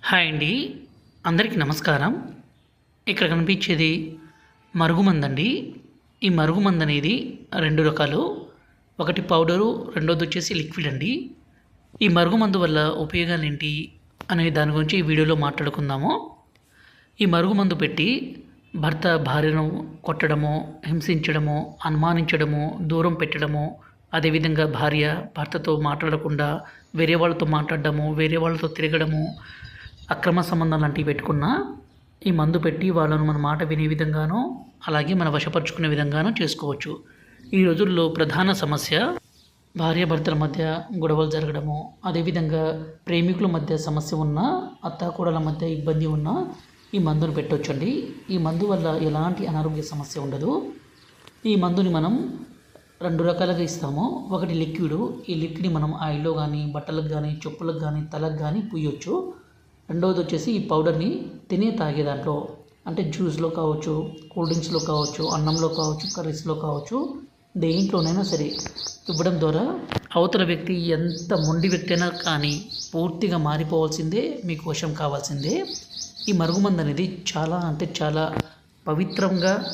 Hi అండి. అందరికీ నమస్కారం. ఇక్కడ కనిపించేది మరుగుమందండి. ఈ మరుగుమందు అనేది 2 రకాలు. ఒకటి పౌడరు, రెండోదొచ్చేసి లిక్విడ్ అండి. ఈ మరుగుమందు వల్ల ఉపయోగాలేంటి అనే దాని గురించి ఈ వీడియోలో మాట్లాడుకుందాము. ఈ మరుగుమందు పెట్టి భర్త భార్యను కొట్టడము, హింసించడము, అనుమానించడము, దూరం పెట్టడము, అదేవిధంగా భార్య భర్తతో మాట్లాడకుండా వేరే వాళ్ళతో మాట్లాడడము, వేరే వాళ్ళతో తిరగడము, అక్రమ సంబంధాలు లాంటివి పెట్టుకున్న ఈ మందు పెట్టి వాళ్ళను మన మాట వినే విధంగానో అలాగే మన వశపరుచుకునే విధంగానో చేసుకోవచ్చు. ఈ రోజుల్లో ప్రధాన సమస్య భార్యాభర్తల మధ్య గొడవలు జరగడము, అదేవిధంగా ప్రేమికుల మధ్య సమస్య ఉన్న, అత్తాకోడల మధ్య ఇబ్బంది ఉన్న ఈ మందును పెట్టొచ్చండి. ఈ మందు వల్ల ఎలాంటి అనారోగ్య సమస్య ఉండదు. ఈ మందుని మనం 2 రకాలుగా ఇస్తాము. ఒకటి లిక్విడ్. ఈ లిక్విడ్ని మనం ఆయిల్లో కానీ, బట్టలకు కానీ, చెప్పులకు కానీ, తలకు కానీ పూయొచ్చు. రెండవది వచ్చేసి ఈ పౌడర్ని తాగే దాంట్లో, అంటే జ్యూస్లో కావచ్చు, కూల్ డ్రింక్స్లో కావచ్చు, అన్నంలో కావచ్చు, కర్రీస్లో కావచ్చు, దేంట్లోనైనా సరే ఇవ్వడం ద్వారా అవతల వ్యక్తి ఎంత మొండి వ్యక్తి అయినా కానీ పూర్తిగా మారిపోవాల్సిందే, మీకు వశం కావాల్సిందే. ఈ మరుగుమందు అనేది చాలా అంటే చాలా పవిత్రంగా